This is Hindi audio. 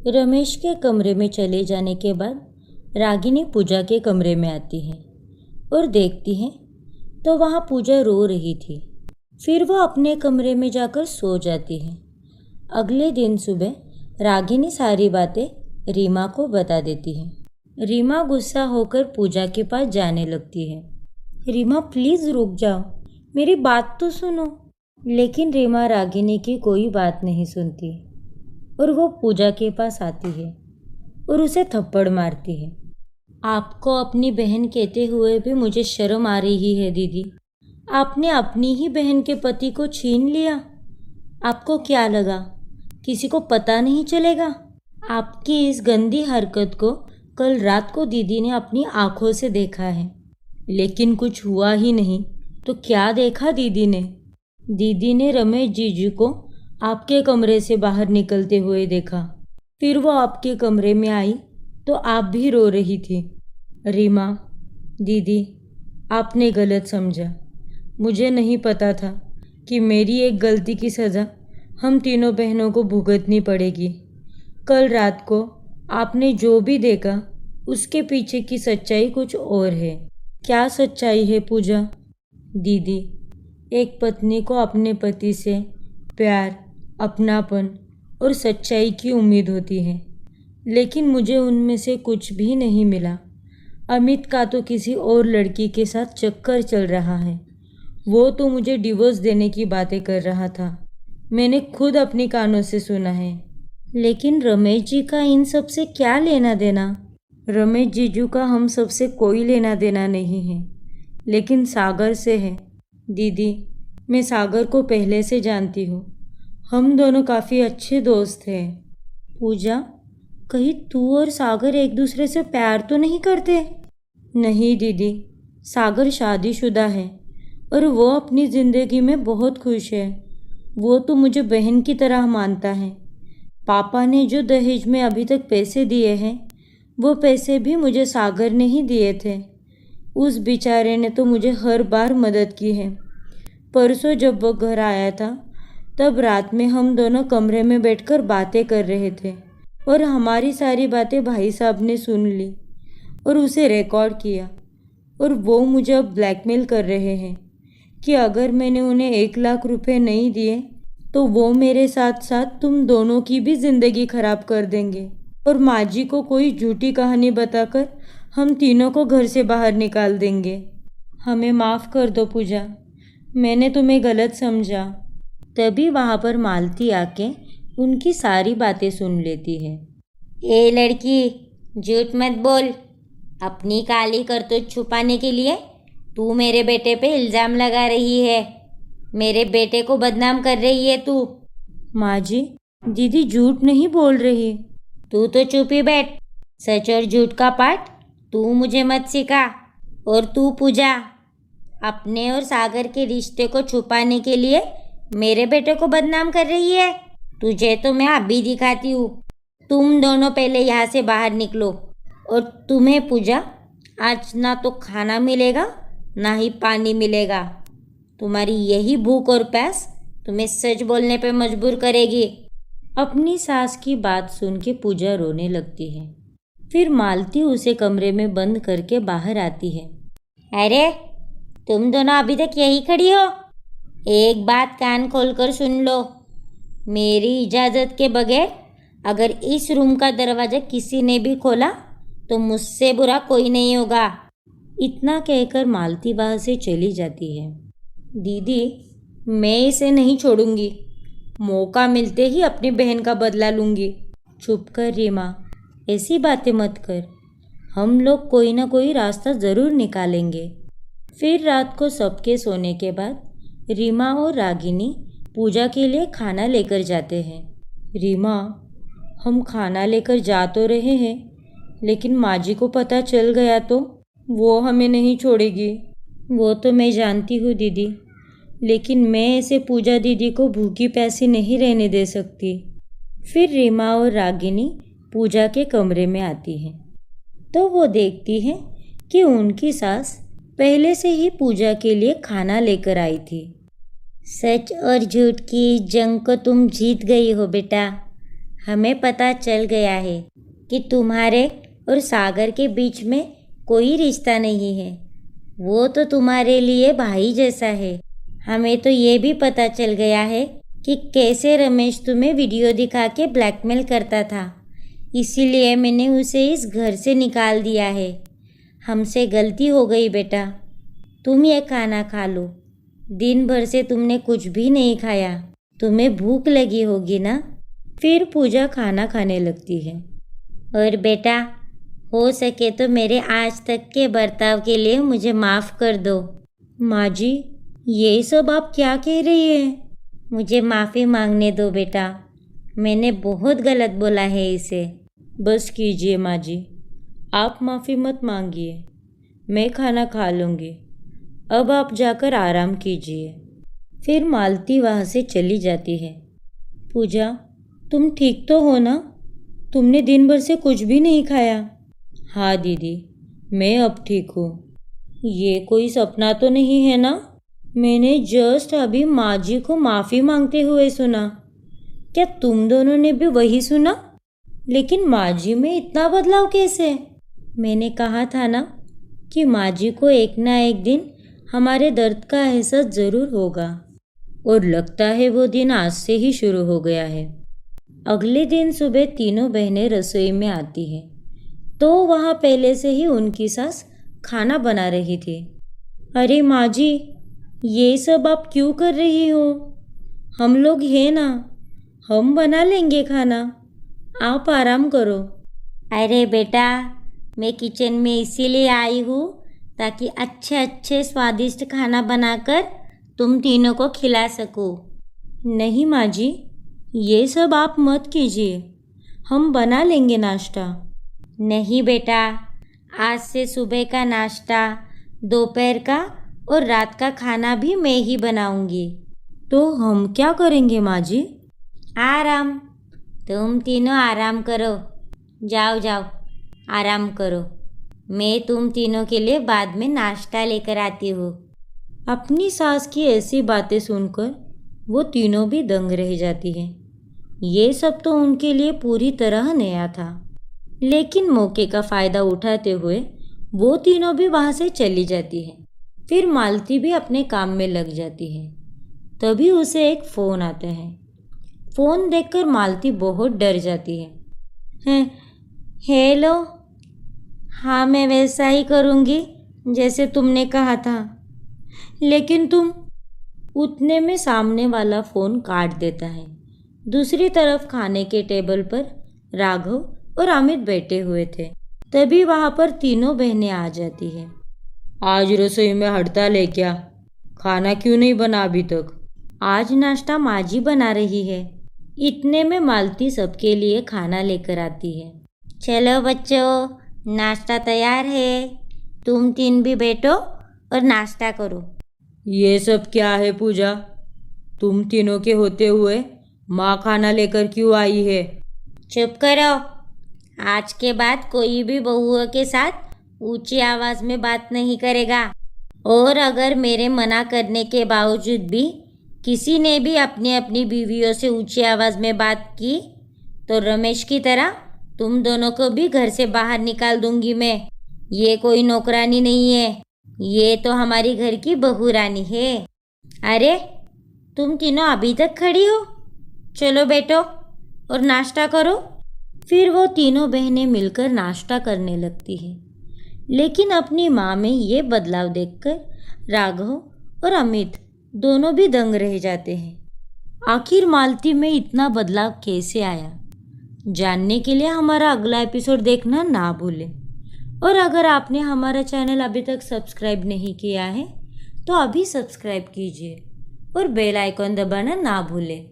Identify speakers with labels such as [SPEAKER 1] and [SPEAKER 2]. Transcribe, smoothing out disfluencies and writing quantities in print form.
[SPEAKER 1] रमेश के कमरे में चले जाने के बाद रागिनी पूजा के कमरे में आती है और देखती है तो वहाँ पूजा रो रही थी। फिर वो अपने कमरे में जाकर सो जाती है। अगले दिन सुबह रागिनी सारी बातें रीमा को बता देती है। रीमा गुस्सा होकर पूजा के पास जाने लगती है। रीमा प्लीज़ रुक जाओ, मेरी बात तो सुनो। लेकिन रीमा रागिनी की कोई बात नहीं सुनती और वो पूजा के पास आती है और उसे थप्पड़ मारती है। आपको अपनी बहन कहते हुए भी मुझे शर्म आ रही है दीदी। आपने अपनी ही बहन के पति को छीन लिया। आपको क्या लगा किसी को पता नहीं चलेगा? आपकी इस गंदी हरकत को कल रात को दीदी ने अपनी आंखों से देखा है, लेकिन कुछ हुआ ही नहीं। तो क्या देखा दीदी ने? दीदी ने रमेश जीजू को आपके कमरे से बाहर निकलते हुए देखा। फिर वो आपके कमरे में आई तो आप भी रो रही थी। रीमा दीदी, आपने गलत समझा। मुझे नहीं पता था कि मेरी एक गलती की सज़ा हम तीनों बहनों को भुगतनी पड़ेगी। कल रात को आपने जो भी देखा उसके पीछे की सच्चाई कुछ और है। क्या सच्चाई है पूजा? दीदी, एक पत्नी को अपने पति से प्यार, अपनापन और सच्चाई की उम्मीद होती है, लेकिन मुझे उनमें से कुछ भी नहीं मिला। अमित का तो किसी और लड़की के साथ चक्कर चल रहा है। वो तो मुझे डिवोर्स देने की बातें कर रहा था। मैंने खुद अपनी कानों से सुना है। लेकिन रमेश जी का इन सब से क्या लेना देना? रमेश जीजू का हम सब से कोई लेना देना नहीं है, लेकिन सागर से है। दीदी, मैं सागर को पहले से जानती हूँ। हम दोनों काफ़ी अच्छे दोस्त हैं। पूजा, कहीं तू और सागर एक दूसरे से प्यार तो नहीं करते? नहीं दीदी, सागर शादीशुदा है और वो अपनी ज़िंदगी में बहुत खुश है। वो तो मुझे बहन की तरह मानता है। पापा ने जो दहेज में अभी तक पैसे दिए हैं, वो पैसे भी मुझे सागर ने ही दिए थे। उस बेचारे ने तो मुझे हर बार मदद की है। परसों जब वो घर आया था, तब रात में हम दोनों कमरे में बैठकर बातें कर रहे थे और हमारी सारी बातें भाई साहब ने सुन ली और उसे रिकॉर्ड किया। और वो मुझे अब ब्लैकमेल कर रहे हैं कि अगर मैंने उन्हें 1 लाख रुपए नहीं दिए तो वो मेरे साथ साथ तुम दोनों की भी ज़िंदगी खराब कर देंगे और माँ जी को कोई झूठी कहानी बताकर हम तीनों को घर से बाहर निकाल देंगे। हमें माफ़ कर दो पूजा, मैंने तुम्हें गलत समझा। तभी वहाँ पर मालती आके उनकी सारी बातें सुन लेती है।
[SPEAKER 2] ए लड़की, झूठ मत बोल। अपनी काली करतूत छुपाने के लिए तू मेरे बेटे पे इल्ज़ाम लगा रही है। मेरे बेटे को बदनाम कर रही है तू।
[SPEAKER 1] माँ जी, दीदी झूठ नहीं बोल रही।
[SPEAKER 2] तू तो चुप ही बैठ। सच और झूठ का पाठ तू मुझे मत सिखा। और तू पूजा, अपने और सागर के रिश्ते को छुपाने के लिए मेरे बेटे को बदनाम कर रही है। तुझे तो मैं अभी दिखाती हूँ। तुम दोनों पहले यहाँ से बाहर निकलो। और तुम्हें पूजा, आज ना तो खाना मिलेगा ना ही पानी मिलेगा। तुम्हारी यही भूख और प्यास तुम्हें सच बोलने पे मजबूर करेगी।
[SPEAKER 1] अपनी सास की बात सुन के पूजा रोने लगती है। फिर मालती उसे कमरे में बंद करके बाहर आती है।
[SPEAKER 2] अरे, तुम दोनों अभी तक यही खड़ी हो? एक बात कान खोलकर सुन लो। मेरी इजाज़त के बगैर अगर इस रूम का दरवाज़ा किसी ने भी खोला तो मुझसे बुरा कोई नहीं होगा।
[SPEAKER 1] इतना कहकर मालती वहाँ से चली जाती है। दीदी, मैं इसे नहीं छोड़ूंगी। मौका मिलते ही अपनी बहन का बदला लूँगी। चुप कर रीमा, ऐसी बातें मत कर। हम लोग कोई ना कोई रास्ता ज़रूर निकालेंगे। फिर रात को सबके सोने के बाद रीमा और रागिनी पूजा के लिए खाना लेकर जाते हैं। रीमा, हम खाना लेकर जा तो रहे हैं, लेकिन माँ जी को पता चल गया तो वो हमें नहीं छोड़ेगी। वो तो मैं जानती हूँ दीदी, लेकिन मैं ऐसे पूजा दीदी को भूखी प्यासी नहीं रहने दे सकती। फिर रीमा और रागिनी पूजा के कमरे में आती हैं तो वो देखती हैं कि उनकी सास पहले से ही पूजा के लिए खाना लेकर आई थी।
[SPEAKER 2] सच और झूठ की जंग को तुम जीत गई हो बेटा। हमें पता चल गया है कि तुम्हारे और सागर के बीच में कोई रिश्ता नहीं है। वो तो तुम्हारे लिए भाई जैसा है। हमें तो ये भी पता चल गया है कि कैसे रमेश तुम्हें वीडियो दिखा के ब्लैकमेल करता था। इसीलिए मैंने उसे इस घर से निकाल दिया है। हमसे गलती हो गई बेटा। तुम ये खाना खा लो। दिन भर से तुमने कुछ भी नहीं खाया। तुम्हें भूख लगी होगी ना।
[SPEAKER 1] फिर पूजा खाना खाने लगती है।
[SPEAKER 2] और बेटा, हो सके तो मेरे आज तक के बर्ताव के लिए मुझे माफ़ कर दो।
[SPEAKER 1] माँ जी, ये सब आप क्या कह रही हैं?
[SPEAKER 2] मुझे माफ़ी मांगने दो बेटा। मैंने बहुत गलत बोला है इसे।
[SPEAKER 1] बस कीजिए माँ जी, आप माफ़ी मत मांगिए। मैं खाना खा लूँगी। अब आप जाकर आराम कीजिए। फिर मालती वहाँ से चली जाती है। पूजा, तुम ठीक तो हो ना? तुमने दिन भर से कुछ भी नहीं खाया? हाँ दीदी, मैं अब ठीक हूँ। ये कोई सपना तो नहीं है ना? मैंने जस्ट अभी माँ जी को माफ़ी मांगते हुए सुना। क्या तुम दोनों ने भी वही सुना? लेकिन माँ जी में इतना बदलाव कैसे? मैंने कहा था ना कि माँ जी को एक ना एक दिन हमारे दर्द का एहसास ज़रूर होगा। और लगता है वो दिन आज से ही शुरू हो गया है। अगले दिन सुबह तीनों बहनें रसोई में आती हैं तो वहाँ पहले से ही उनकी सास खाना बना रही थी। अरे माँ जी, ये सब आप क्यों कर रही हो? हम लोग हैं ना, हम बना लेंगे खाना। आप आराम करो।
[SPEAKER 2] अरे बेटा, मैं किचन में इसीलिए आई हूँ ताकि अच्छे अच्छे स्वादिष्ट खाना बनाकर तुम तीनों को खिला सकूँ।
[SPEAKER 1] नहीं माँ जी, ये सब आप मत कीजिए। हम बना लेंगे नाश्ता।
[SPEAKER 2] नहीं बेटा, आज से सुबह का नाश्ता, दोपहर का और रात का खाना भी मैं ही बनाऊंगी।
[SPEAKER 1] तो हम क्या करेंगे माँ जी?
[SPEAKER 2] आराम। तुम तीनों आराम करो। जाओ जाओ, आराम करो। मैं तुम तीनों के लिए बाद में नाश्ता लेकर आती हूँ।
[SPEAKER 1] अपनी सास की ऐसी बातें सुनकर वो तीनों भी दंग रह जाती हैं। ये सब तो उनके लिए पूरी तरह नया था। लेकिन मौके का फ़ायदा उठाते हुए वो तीनों भी वहाँ से चली जाती है। फिर मालती भी अपने काम में लग जाती है। तभी उसे एक फ़ोन आता है। फ़ोन देखकर मालती बहुत डर जाती है।
[SPEAKER 2] हेलो। हाँ, मैं वैसा ही करूँगी जैसे तुमने कहा था।
[SPEAKER 1] लेकिन तुम। उतने में सामने वाला फ़ोन काट देता है। दूसरी तरफ खाने के टेबल पर राघव और अमित बैठे हुए थे। तभी वहाँ पर तीनों बहनें आ जाती हैं। आज रसोई में हड़ताल है क्या? खाना क्यों नहीं बना अभी तक? आज नाश्ता माँ जी बना रही है। इतने में मालती सबके लिए खाना लेकर आती है।
[SPEAKER 2] चलो बच्चों, नाश्ता तैयार है। तुम तीन भी बैठो और नाश्ता करो।
[SPEAKER 1] ये सब क्या है पूजा? तुम तीनों के होते हुए माँ खाना लेकर क्यों आई है?
[SPEAKER 2] चुप करो। आज के बाद कोई भी बहुओं के साथ ऊंची आवाज़ में बात नहीं करेगा। और अगर मेरे मना करने के बावजूद भी किसी ने भी अपनी अपनी बीवियों से ऊंची आवाज़ में बात की तो रमेश की तरह तुम दोनों को भी घर से बाहर निकाल दूंगी मैं। ये कोई नौकरानी नहीं है, ये तो हमारी घर की बहू रानी है। अरे, तुम तीनों अभी तक खड़ी हो? चलो बैठो और नाश्ता करो।
[SPEAKER 1] फिर वो तीनों बहनें मिलकर नाश्ता करने लगती हैं। लेकिन अपनी माँ में ये बदलाव देखकर राघव और अमित दोनों भी दंग रह जाते हैं। आखिर मालती में इतना बदलाव कैसे आया? जानने के लिए हमारा अगला एपिसोड देखना ना भूलें। और अगर आपने हमारा चैनल अभी तक सब्सक्राइब नहीं किया है तो अभी सब्सक्राइब कीजिए और बेल आइकॉन दबाना ना भूलें।